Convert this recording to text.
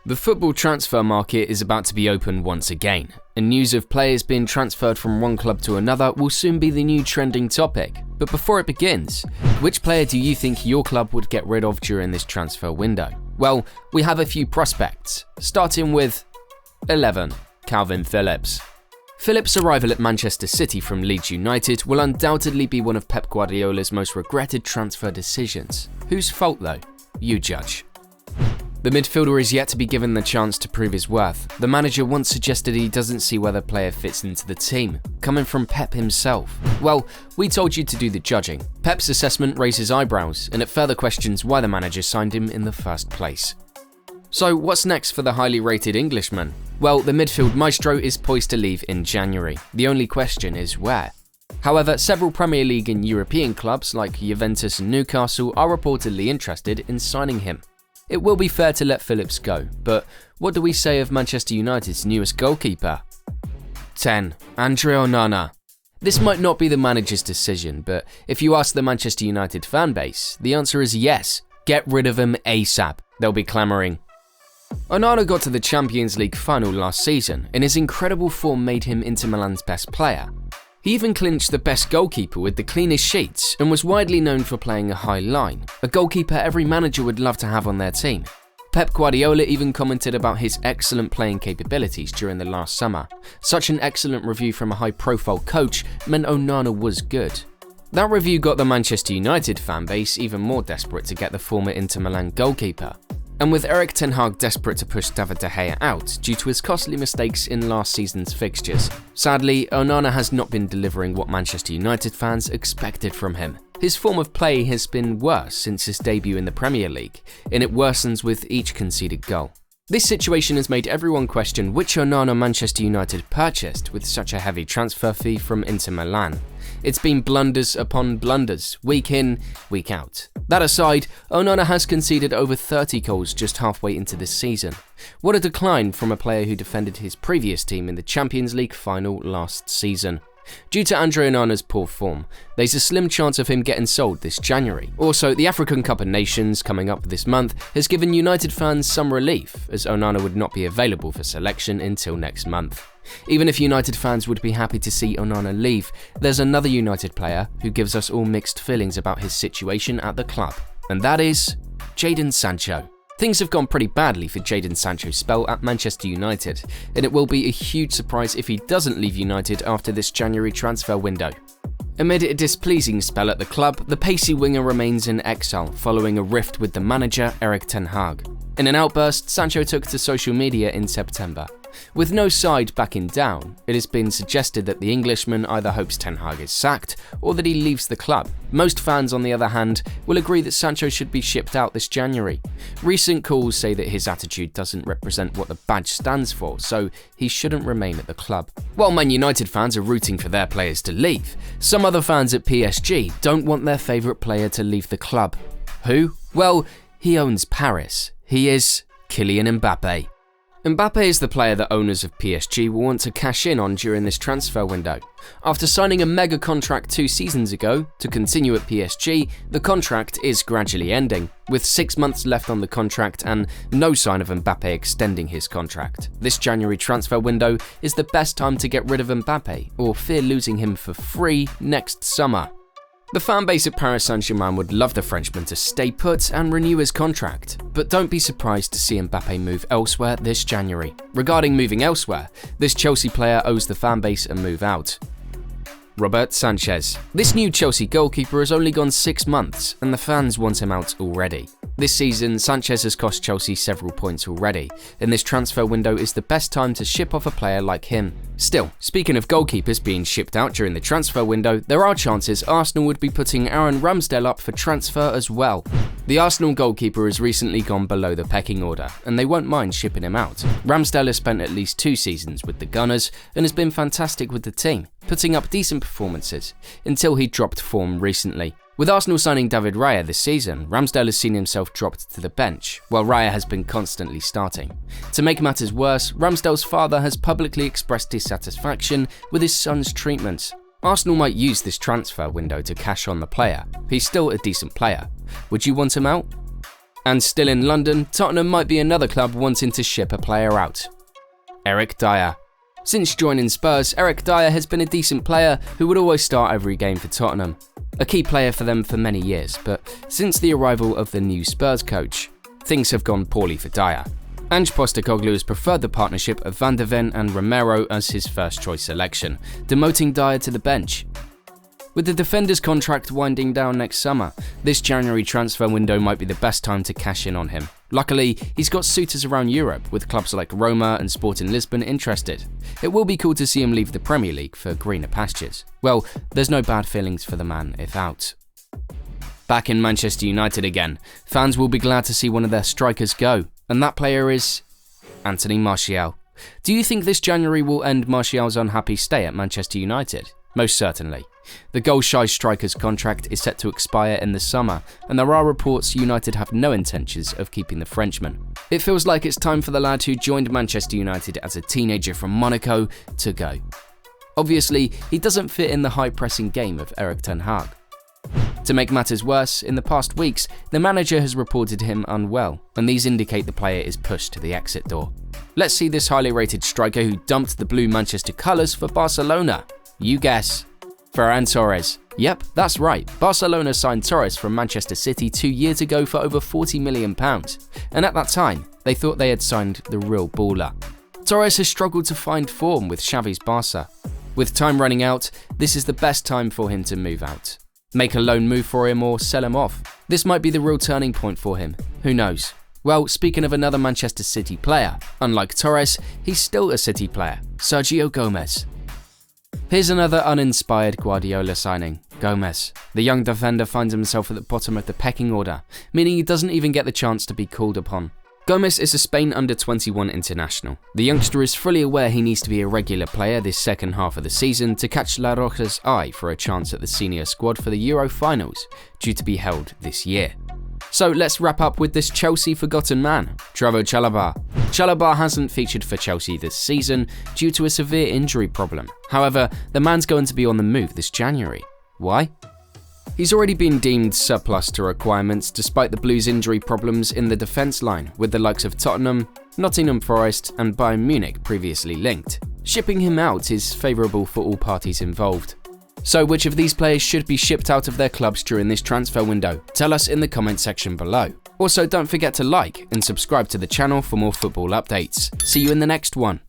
The football transfer market is about to be open once again, and news of players being transferred from one club to another will soon be the new trending topic. But before it begins, which player do you think your club would get rid of during this transfer window? Well, we have a few prospects, starting with 11. Kalvin Phillips. Phillips' arrival at Manchester City from Leeds United will undoubtedly be one of Pep Guardiola's most regretted transfer decisions. Whose fault though? You judge. The midfielder is yet to be given the chance to prove his worth. The manager once suggested he doesn't see where the player fits into the team, coming from Pep himself. Well, we told you to do the judging. Pep's assessment raises eyebrows, and it further questions why the manager signed him in the first place. So what's next for the highly rated Englishman? Well, the midfield maestro is poised to leave in January. The only question is where. However, several Premier League and European clubs like Juventus and Newcastle are reportedly interested in signing him. It will be fair to let Phillips go, but what do we say of Manchester United's newest goalkeeper? 10. Andrè Onana. This might not be the manager's decision, but if you ask the Manchester United fan base, the answer is yes. Get rid of him ASAP. They'll be clamouring. Onana got to the Champions League final last season, and his incredible form made him Inter Milan's best player. He even clinched the best goalkeeper with the cleanest sheets and was widely known for playing a high line, a goalkeeper every manager would love to have on their team. Pep Guardiola even commented about his excellent playing capabilities during the last summer. Such an excellent review from a high-profile coach meant Onana was good. That review got the Manchester United fanbase even more desperate to get the former Inter Milan goalkeeper. And with Erik ten Hag desperate to push David De Gea out due to his costly mistakes in last season's fixtures. Sadly, Onana has not been delivering what Manchester United fans expected from him. His form of play has been worse since his debut in the Premier League, and it worsens with each conceded goal. This situation has made everyone question which Onana Manchester United purchased with such a heavy transfer fee from Inter Milan. It's been blunders upon blunders, week in, week out. That aside, Onana has conceded over 30 goals just halfway into this season. What a decline from a player who defended his previous team in the Champions League final last season. Due to Andrè Onana's poor form, there's a slim chance of him getting sold this January. Also, the African Cup of Nations coming up this month has given United fans some relief, as Onana would not be available for selection until next month. Even if United fans would be happy to see Onana leave, there's another United player who gives us all mixed feelings about his situation at the club, and that is Jadon Sancho. Things have gone pretty badly for Jadon Sancho's spell at Manchester United, and it will be a huge surprise if he doesn't leave United after this January transfer window. Amid a displeasing spell at the club, the pacey winger remains in exile following a rift with the manager Erik ten Hag. In an outburst, Sancho took to social media in September. With no side backing down, it has been suggested that the Englishman either hopes ten Hag is sacked or that he leaves the club. Most fans, on the other hand, will agree that Sancho should be shipped out this January. Recent calls say that his attitude doesn't represent what the badge stands for, so he shouldn't remain at the club. While Man United fans are rooting for their players to leave, some other fans at PSG don't want their favourite player to leave the club. Who? Well, he owns Paris. He is Kylian Mbappe. Mbappe is the player that owners of PSG will want to cash in on during this transfer window. After signing a mega contract 2 seasons ago to continue at PSG, the contract is gradually ending, with 6 months left on the contract and no sign of Mbappe extending his contract. This January transfer window is the best time to get rid of Mbappe, or fear losing him for free next summer. The fanbase at Paris Saint-Germain would love the Frenchman to stay put and renew his contract, but don't be surprised to see Mbappe move elsewhere this January. Regarding moving elsewhere, this Chelsea player owes the fanbase a move out. Robert Sanchez. This new Chelsea goalkeeper has only gone 6 months, and the fans want him out already. This season, Sanchez has cost Chelsea several points already, and this transfer window is the best time to ship off a player like him. Still, speaking of goalkeepers being shipped out during the transfer window, there are chances Arsenal would be putting Aaron Ramsdale up for transfer as well. The Arsenal goalkeeper has recently gone below the pecking order, and they won't mind shipping him out. Ramsdale has spent at least 2 seasons with the Gunners and has been fantastic with the team, putting up decent performances, until he dropped form recently. With Arsenal signing David Raya this season, Ramsdale has seen himself dropped to the bench, while Raya has been constantly starting. To make matters worse, Ramsdale's father has publicly expressed dissatisfaction with his son's treatment. Arsenal might use this transfer window to cash on the player. He's still a decent player. Would you want him out? And still in London, Tottenham might be another club wanting to ship a player out. Eric Dyer. Since joining Spurs, Eric Dyer has been a decent player who would always start every game for Tottenham. A key player for them for many years, but since the arrival of the new Spurs coach, things have gone poorly for Dyer. Ange Postecoglou has preferred the partnership of Van de Ven and Romero as his first choice selection, demoting Dyer to the bench. With the defender's contract winding down next summer, this January transfer window might be the best time to cash in on him. Luckily, he's got suitors around Europe, with clubs like Roma and Sporting Lisbon interested. It will be cool to see him leave the Premier League for greener pastures. Well, there's no bad feelings for the man if out. Back in Manchester United again, fans will be glad to see one of their strikers go, and that player is Anthony Martial. Do you think this January will end Martial's unhappy stay at Manchester United? Most certainly. The goal-shy striker's contract is set to expire in the summer, and there are reports United have no intentions of keeping the Frenchman. It feels like it's time for the lad who joined Manchester United as a teenager from Monaco to go. Obviously, he doesn't fit in the high-pressing game of Erik ten Hag. To make matters worse, in the past weeks, the manager has reported him unwell, and these indicate the player is pushed to the exit door. Let's see this highly rated striker who dumped the blue Manchester colours for Barcelona. You guess. Ferran Torres. Yep, that's right. Barcelona signed Torres from Manchester City 2 years ago for over £40 million, and at that time, they thought they had signed the real baller. Torres has struggled to find form with Xavi's Barca. With time running out, this is the best time for him to move out. Make a loan move for him or sell him off. This might be the real turning point for him. Who knows? Well, speaking of another Manchester City player, unlike Torres, he's still a City player, Sergio Gomez. Here's another uninspired Guardiola signing, Gomez. The young defender finds himself at the bottom of the pecking order, meaning he doesn't even get the chance to be called upon. Gomez is a Spain under-21 international. The youngster is fully aware he needs to be a regular player this second half of the season to catch La Roja's eye for a chance at the senior squad for the Euro finals, due to be held this year. So let's wrap up with this Chelsea forgotten man, Trevoh Chalobah. Chalobah hasn't featured for Chelsea this season due to a severe injury problem. However, the man's going to be on the move this January. Why? He's already been deemed surplus to requirements despite the Blues' injury problems in the defence line, with the likes of Tottenham, Nottingham Forest and Bayern Munich previously linked. Shipping him out is favourable for all parties involved. So which of these players should be shipped out of their clubs during this transfer window? Tell us in the comment section below. Also, don't forget to like and subscribe to the channel for more football updates. See you in the next one.